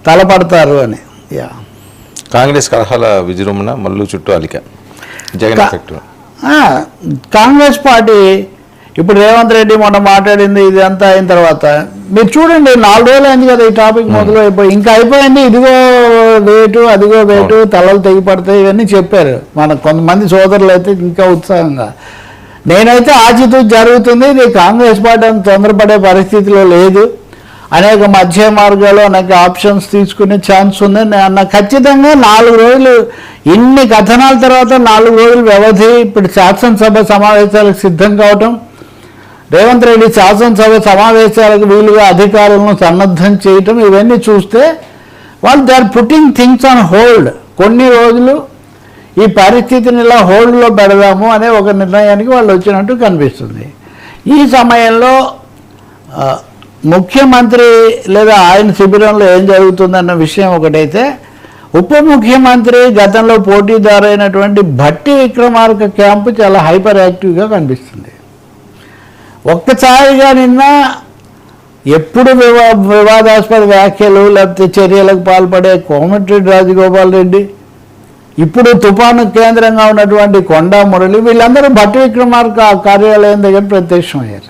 తలపడతారు అని. కాంగ్రెస్ కలహాల విజృంభణ మల్లు చుట్టూ అలిక జగన్ ఎఫెక్ట్. కాంగ్రెస్ పార్టీ ఇప్పుడు రేవంత్ రెడ్డి మొన్న మాట్లాడింది, ఇది అంతా అయిన తర్వాత మీరు చూడండి 4 రోజులు అయింది కదా ఈ టాపిక్ మొదలు అయిపోయి, ఇంకా అయిపోయింది. ఇదిగో వేటు అదిగో వేటు, తలలు తెగిపడతాయి, ఇవన్నీ చెప్పారు మన కొంతమంది సోదరులు అయితే ఇంకా ఉత్సాహంగా. నేనైతే ఆచితూచి జరుగుతుంది, ఇది కాంగ్రెస్ పార్టీ అంత తొందరపడే పరిస్థితిలో లేదు, అనేక మధ్య మార్గాలు అనేక ఆప్షన్స్ తీసుకునే ఛాన్స్ ఉంది అన్న. ఖచ్చితంగా 4 రోజులు ఇన్ని కథనాల తర్వాత 4 రోజుల వ్యవధి, ఇప్పుడు శాసనసభ సమావేశాలకు సిద్ధం కావటం, రేవంత్ రెడ్డి శాసనసభ సమావేశాలకు వీలుగా అధికారులను సన్నద్ధం చేయటం, ఇవన్నీ చూస్తే వాళ్ళు they are putting things on hold. కొన్ని రోజులు ఈ పరిస్థితిని ఇలా హోల్డ్లో పెడదాము అనే ఒక నిర్ణయానికి వాళ్ళు వచ్చినట్టు కనిపిస్తుంది. ఈ సమయంలో ముఖ్యమంత్రి లేదా ఆయన శిబిరంలో ఏం జరుగుతుందన్న విషయం ఒకటైతే, ఉప ముఖ్యమంత్రి గతంలో పోటీదారైనటువంటి భట్టి విక్రమార్క క్యాంపు చాలా హైపర్ యాక్టివ్గా కనిపిస్తుంది. ఒక్కసారిగా నిన్న ఎప్పుడు వివాదాస్పద వ్యాఖ్యలు లేకపోతే చర్యలకు పాల్పడే కోమటిరెడ్డి రాజగోపాల్ రెడ్డి, ఇప్పుడు తుఫాను కేంద్రంగా ఉన్నటువంటి కొండా మురళి, వీళ్ళందరూ భట్టి విక్రమార్క కార్యాలయం దగ్గర ప్రత్యక్షమయ్యారు.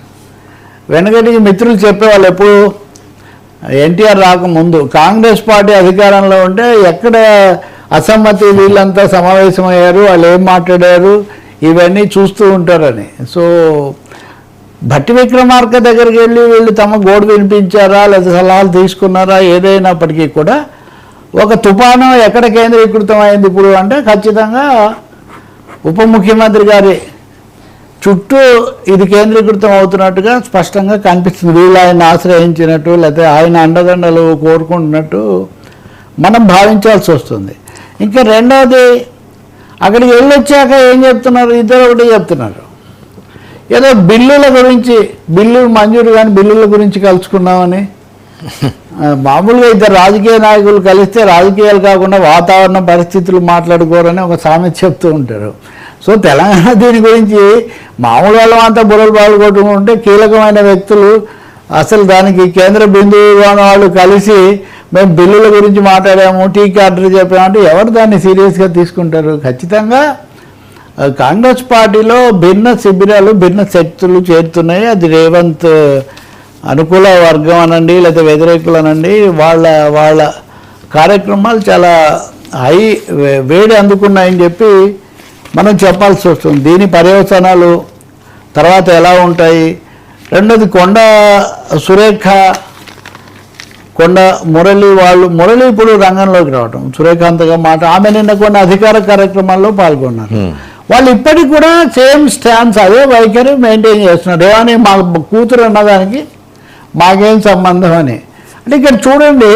వెనకటికి మిత్రులు చెప్పేవాళ్ళు, ఎప్పుడు ఎన్టీఆర్ రాకముందు కాంగ్రెస్ పార్టీ అధికారంలో ఉంటే ఎక్కడ అసమ్మతి వీళ్ళంతా సమావేశమయ్యారు, వాళ్ళు ఏం మాట్లాడారు, ఇవన్నీ చూస్తూ ఉంటారని. సో భట్టి విక్రమార్క దగ్గరికి వెళ్ళి వీళ్ళు తమ గోడు వినిపించారా లేదా సలహాలు తీసుకున్నారా, ఏదైనప్పటికీ కూడా ఒక తుఫాను ఎక్కడ కేంద్రీకృతం అయింది ఇప్పుడు అంటే ఖచ్చితంగా ఉప ముఖ్యమంత్రి గారి చుట్టూ ఇది కేంద్రీకృతం అవుతున్నట్టుగా స్పష్టంగా కనిపిస్తుంది. వీళ్ళు ఆయన ఆశ్రయించినట్టు లేకపోతే ఆయన అండదండలు కోరుకుంటున్నట్టు మనం భావించాల్సి వస్తుంది. ఇంకా రెండవది, అక్కడికి వెళ్ళొచ్చాక ఏం చెప్తున్నారు, ఇద్దరు ఒకటి చెప్తున్నారు, ఏదో బిల్లుల గురించి, బిల్లులు మంజూరు కానీ బిల్లుల గురించి కలుసుకున్నామని. మామూలుగా ఇద్దరు రాజకీయ నాయకులు కలిస్తే రాజకీయాలు కాకుండా వాతావరణ పరిస్థితులు మాట్లాడుకోరని ఒక సామెత చెప్తూ ఉంటారు. సో తెలంగాణ దీని గురించి మామూలు వాళ్ళం అంతా బుర్రలు పాల్గొట్టుకుంటే, కీలకమైన వ్యక్తులు అసలు దానికి కేంద్ర బిందువుగా ఉన్న వాళ్ళు కలిసి మేము బిల్లుల గురించి మాట్లాడాము, టీ కార్డులు చెప్పామంటే ఎవరు దాన్ని సీరియస్గా తీసుకుంటారు? ఖచ్చితంగా కాంగ్రెస్ పార్టీలో భిన్న శిబిరాలు, భిన్న శక్తులు చేరుతున్నాయి. అది రేవంత్ అనుకూల వర్గం అనండి లేకపోతే వ్యతిరేకులు అనండి, వాళ్ళ కార్యక్రమాలు చాలా వేడి అందుకున్నాయని చెప్పి మనం చెప్పాల్సి వస్తుంది. దీని పర్యవసానాలు తర్వాత ఎలా ఉంటాయి? రెండోది, సురేఖ, మురళి ఇప్పుడు రంగంలోకి రావటం, సురేఖ అంతగా ఆమె నిన్న కొన్ని అధికార కార్యక్రమాల్లో పాల్గొన్నారు. వాళ్ళు ఇప్పటికి కూడా సేమ్ స్టాన్స్, అదే వైఖరి మెయింటైన్ చేస్తున్నారు. ఏమని మా కూతురు అన్నదానికి మాకేం సంబంధం అని. అంటే ఇక్కడ చూడండి,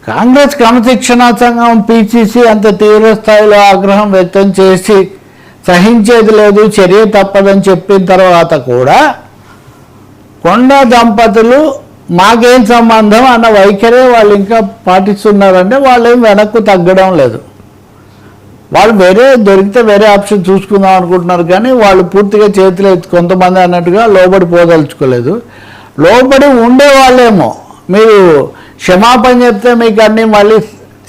కాంగ్రెస్ క్రమశిక్షణా సంఘం పిసిసి అంత తీవ్ర స్థాయిలో ఆగ్రహం వ్యక్తం చేసి సహించేది లేదు, చర్య తప్పదని చెప్పిన తర్వాత కూడా కొండా దంపతులు మాకేం సంబంధం అన్న వైఖరే వాళ్ళు ఇంకా పాటిస్తున్నారంటే వాళ్ళేం వెనక్కు తగ్గడం లేదు. వాళ్ళు దొరికితే వేరే ఆప్షన్ చూసుకుందాం అనుకుంటున్నారు, కానీ వాళ్ళు పూర్తిగా చేతిలో కొంతమంది అన్నట్టుగా లోబడిపోదలుచుకోలేదు. లోబడి ఉండేవాళ్ళేమో మీరు క్షమాపణ చెప్తే మీకు అన్నీ మళ్ళీ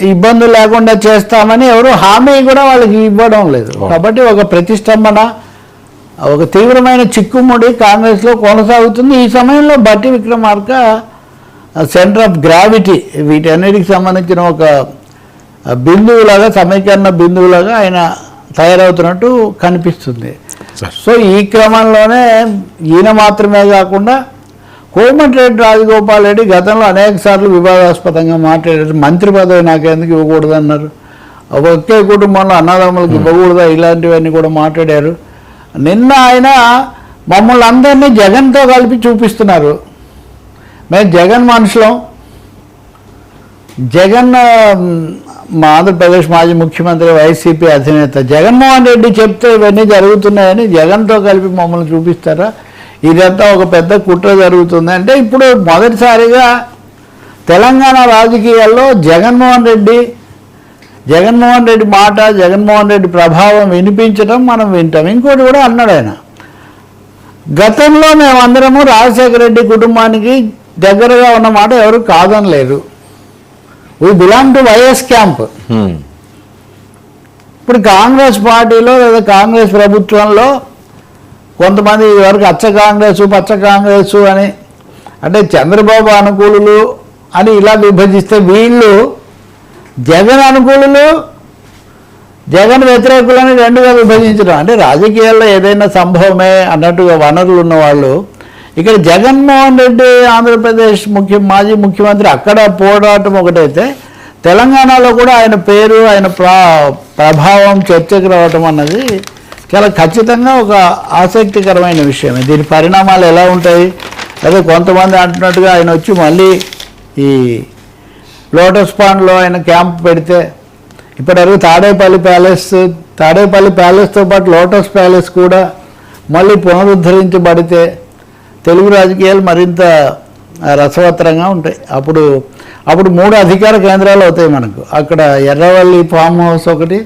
ఇబ్బందులు లేకుండా చేస్తామని ఎవరు హామీ కూడా వాళ్ళకి ఇవ్వడం లేదు. కాబట్టి ఒక ప్రతిష్టంభన, ఒక తీవ్రమైన చిక్కుముడి కాంగ్రెస్లో కొనసాగుతుంది. ఈ సమయంలో Bhatti Vikramarka centre of gravity, వీటన్నిటికి సంబంధించిన ఒక బిందువులాగా, సమీకరణ బిందువులాగా ఆయన తయారవుతున్నట్టు కనిపిస్తుంది. సో ఈ క్రమంలోనే ఈయన మాత్రమే కాకుండా కోమటిరెడ్డి రాజగోపాల్ రెడ్డి గతంలో అనేక సార్లు వివాదాస్పదంగా మాట్లాడారు. మంత్రి పదవి నాకెందుకు ఇవ్వకూడదు అన్నారు, ఒకే కుటుంబంలో అన్నదమ్ములకు ఇవ్వకూడదా, ఇలాంటివన్నీ కూడా మాట్లాడారు. నిన్న ఆయన మమ్మల్ని అందరినీ జగన్తో కలిపి చూపిస్తున్నారు, మేము జగన్ మనుషులం, జగన్ మా ఆంధ్రప్రదేశ్ మాజీ ముఖ్యమంత్రి వైసీపీ అధినేత జగన్మోహన్ రెడ్డి చెప్తే ఇవన్నీ జరుగుతున్నాయని జగన్తో కలిపి మమ్మల్ని చూపిస్తారా? ఇదంతా ఒక పెద్ద కుట్ర జరుగుతుంది. అంటే ఇప్పుడు మొదటిసారిగా తెలంగాణ రాజకీయాల్లో జగన్మోహన్ రెడ్డి మాట, జగన్మోహన్ రెడ్డి ప్రభావం వినిపించడం మనం వింటాం. ఇంకోటి కూడా అన్నాడు ఆయన, గతంలో మేమందరము రాజశేఖర రెడ్డి కుటుంబానికి దగ్గరగా ఉన్న మాట ఎవరు కాదనలేదు, we belong to YS camp. ఇప్పుడు కాంగ్రెస్ పార్టీలో లేదా కాంగ్రెస్ ప్రభుత్వంలో కొంతమంది వరకు అచ్చ కాంగ్రెస్ పచ్చ కాంగ్రెస్ అని అంటే చంద్రబాబు అనుకూలులు అని ఇలా విభజిస్తే వీళ్ళు జగన్ అనుకూలులు జగన్ వ్యతిరేకులని రెండుగా విభజించడం అంటే రాజకీయాల్లో ఏదైనా సంభవమే అన్నట్టుగా వనరులు ఉన్నవాళ్ళు ఇక్కడ జగన్మోహన్ రెడ్డి ఆంధ్రప్రదేశ్ మాజీ ముఖ్యమంత్రి అక్కడ పోరాటం ఒకటైతే తెలంగాణలో కూడా ఆయన పేరు ఆయన ప్రభావం చర్చకు రావటం అన్నది చాలా ఖచ్చితంగా ఒక ఆసక్తికరమైన విషయమే. దీని పరిణామాలు ఎలా ఉంటాయి లేదా కొంతమంది అంటున్నట్టుగా ఆయన వచ్చి మళ్ళీ ఈ లోటస్ పాండ్లో ఆయన క్యాంప్ పెడితే ఇప్పటివరకు తాడేపల్లి ప్యాలెస్తో పాటు లోటస్ ప్యాలెస్ కూడా మళ్ళీ పునరుద్ధరించబడితే తెలుగు రాజకీయాలు మరింత రసవత్తరంగా ఉంటాయి. అప్పుడు 3 అధికార కేంద్రాలు అవుతాయి మనకు. అక్కడ ఎర్రవల్లి ఫామ్ హౌస్ ఒకటి,